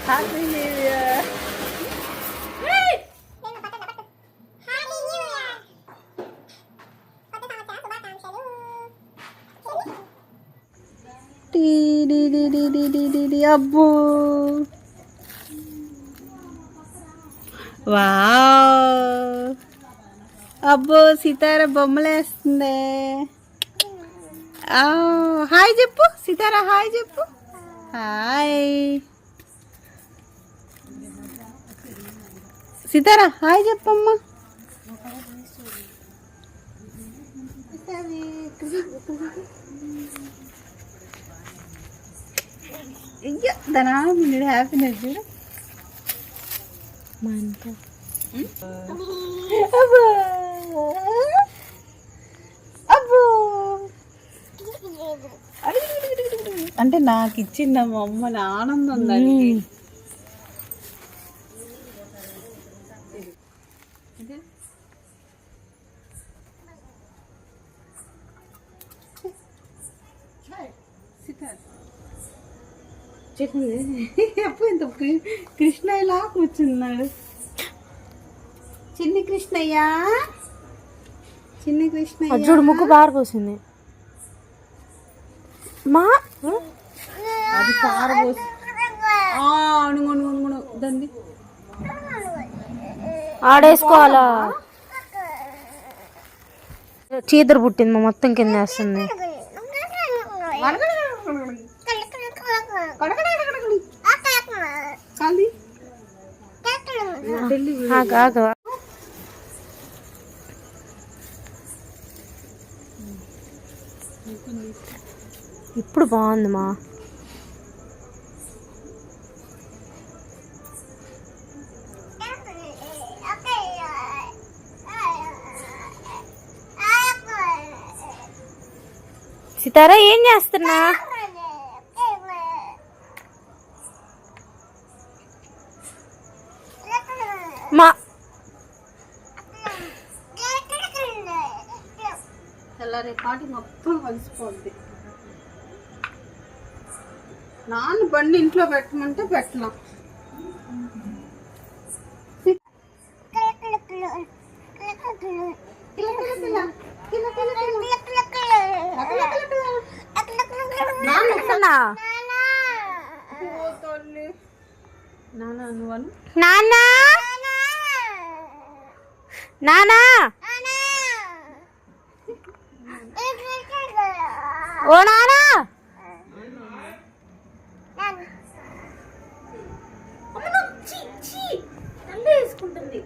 Happy new year. అబ్బో wow, అబ్బో Sitara బొమ్మలేస్తుంది. Hi చెప్పు సితార, హాయ్ చెప్పు. హాయ్ సితార, హాయ్ చెప్పమ్మా. అయ్యో దాని మీరు హ్యాపీనెస్ చూడు. మా ఇంట్లో అబ్బో అబ్బో అంటే నాకు ఇచ్చింది మా అమ్మని ఆనందం దానికి. ఎప్పుడు ఇంత కృష్ణ ఇలా కూర్చున్నాడు. చిన్ని కృష్ణయ్య, చిన్ని కృష్ణయ్య చూడు ముక్కు పారిపోసింది. మా అది పారబోసి అణుగుణుగుణుగుణు దండి ఆడేసుకోవాలా. చీదర పుట్టింది మా మొత్తం కింద వేస్తుంది. ఇప్పుడు బాగుంది మా. సితారా ఏం చేస్తున్నా? మా తెల్లారి పాటి మొత్తం కలిసిపోద్ది. నాన్న బండి ఇంట్లో పెట్టమంటే పెట్టలా. నానా నానా ఓ నానా వేసుకుంటుంది.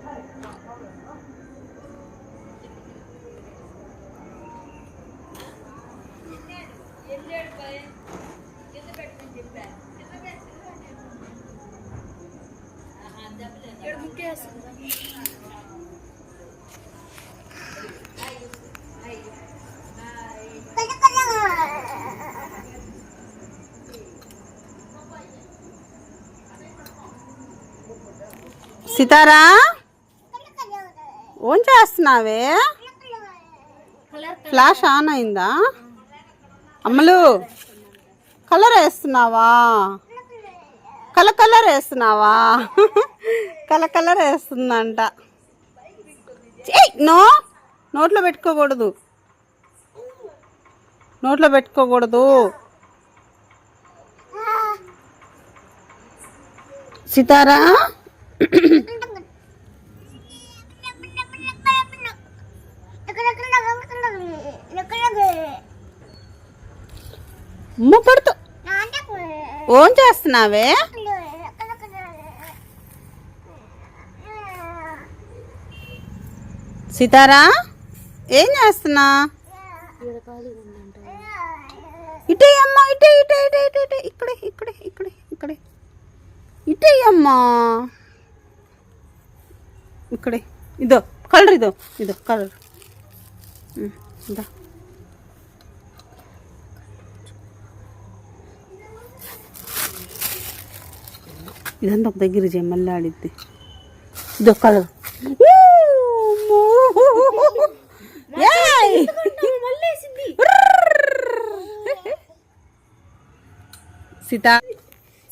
సితారా ఓన్ చేస్తున్నావే? ఫ్లాష్ ఆన్ అయిందా? అమ్మలు కలర్ వేస్తున్నావా? కలర్ వేస్తున్నావా? కలర్ వేస్తుందంట. నోట్లో పెట్టుకోకూడదు, నోట్లో పెట్టుకోకూడదు. సితారా పడుతూ ఓన్ చేస్తున్నావే? సితారా ఏం చేస్తున్నా? ఇటే అమ్మా, ఇటే ఇటే ఇటే ఇటే ఇటే ఇక్కడే ఇక్కడే ఇక్కడే ఇక్కడే ఇటే అమ్మా, ఇక్కడే. ఇదో కలర్, ఇదో ఇదో కలర్. ఇదా ఇదంతా ఒక దగ్గర మళ్ళీ ఆడిద్ది. ఇదో కలర్.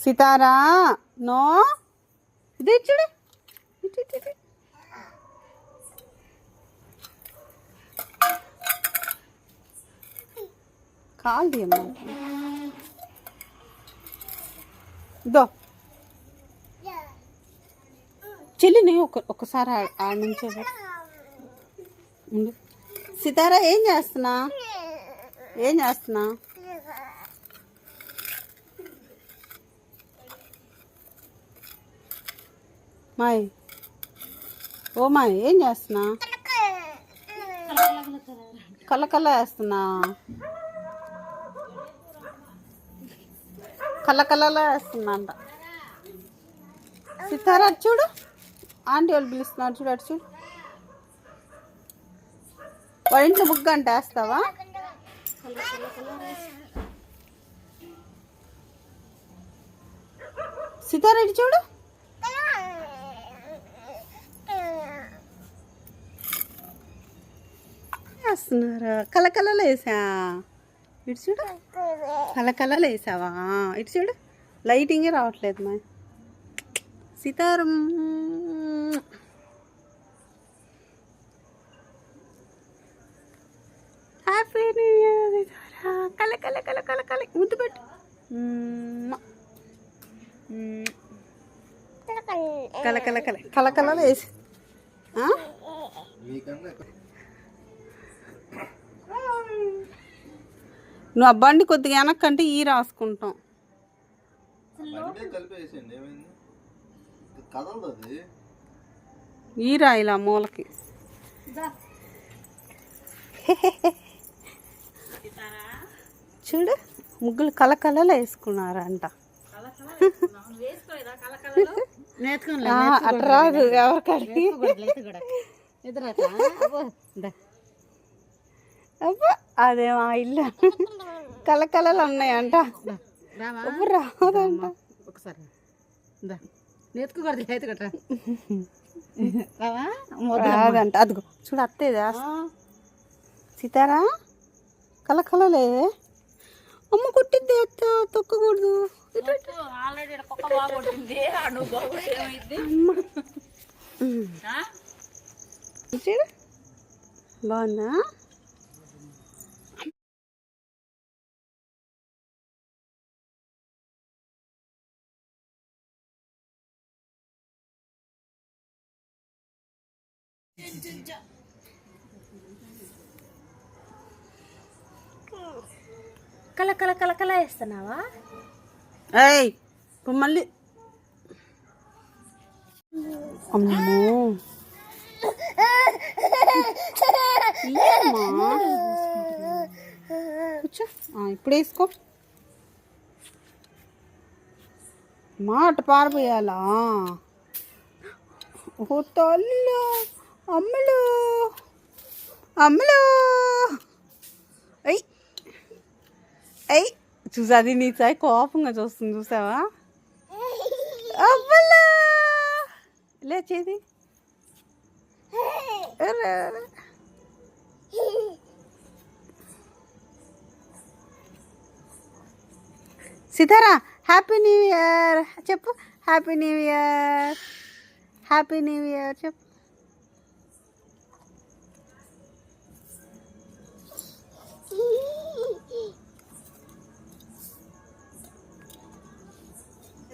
సితారా నో ఇదే చూడు ఇటు ఇటు ఇటు. కాల్ తీయమ్మా దో చెల్లిని ఒకసారి ఆడ నుంచి ఉండు. సితారా ఏం చేస్తున్నా ఏం చేస్తున్నా మాయ్ ఓ మాయ్ ఏం చేస్తున్నా కళ్ళ కళ్ళ వేస్తున్నా కళ్ళ కళ్ళలో వేస్తున్నా అంట సితారా అటు చూడు ఆంటీ వాళ్ళు పిలుస్తున్నారు చూడు అటు చూడు వాళ్ళ ఇంట్లో ముగ్గు అంటే వేస్తావా సితారా ఇటు చూడు వేస్తున్నారా కలకలలో వేసా ఇటు చూడు కలకలలో వేసావా ఇటు చూడు లైటింగే రావట్లేదు మా సితారం హ్యాపీ న్యూ ఇయర్ సితారా కల కల కల కల కల ముద్దు పెట్టు కల కల కల కలకలలో వేసి నువ్వు ఆ బండి కొద్దిగా వెనక్కంటే ఈ రాసుకుంటాం ఈ రాయిలా మూలకి చూడు ముగ్గులు కలకలలో వేసుకున్నారంట అట్లా రాదు ఎవరికడికి అబ్బా అదే మా ఇల్లు కలకలలు ఉన్నాయంట రాదంట ఒకసారి నేర్చుకోకూడదు రాదంట అదిగో చూడు అత్తేదా సీతారా కలకలలే అమ్మ కొట్టిద్ది అత్త తొక్కకూడదు చూడు బాగుందా కల కల కల కల వేస్తున్నావా ఏయ్ ఇప్పుడు మళ్ళీ అమ్మో కూర్చో ఇప్పుడు వేసుకో మాట పారిపోయాలా ఓ తల్లు అమ్మలు అమ్మలు అయ్యి అయ్యి చూసా అది నీ చాయ్ కోపంగా చూస్తుంది చూసావా అవ్వలా లేచేది సితారా హ్యాపీ న్యూ ఇయర్ చెప్పు happy new year happy new year చెప్పు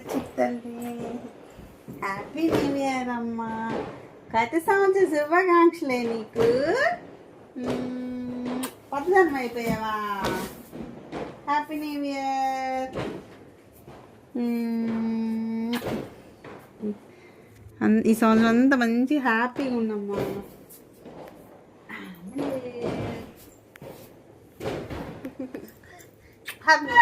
చెప్తండి హ్యాపీ న్యూ ఇయర్ అమ్మా ప్రతి సంవత్సరం శుభాకాంక్షలే నీకు పద్దనం అయిపోయావా హ్యాపీ న్యూ ఇయర్ ఈ సంవత్సరం అంతా మంచి హ్యాపీగా ఉండమ్మా హ్యాపీ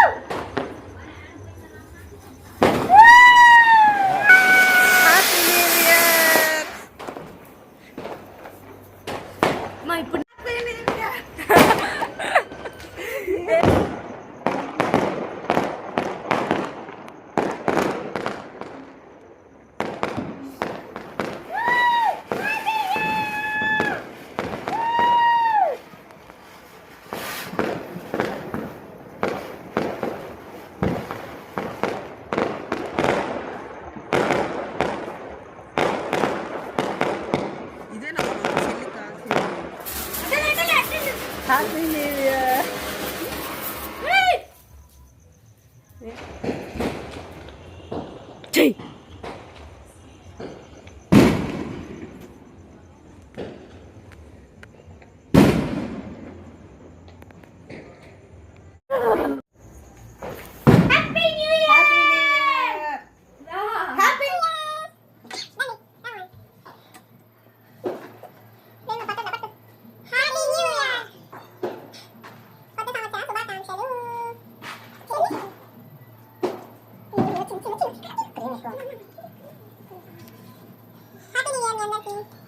హ్యాపీ న్యూ ఇయర్. చెయ్యి. Happy new year. Happy Happy New Year,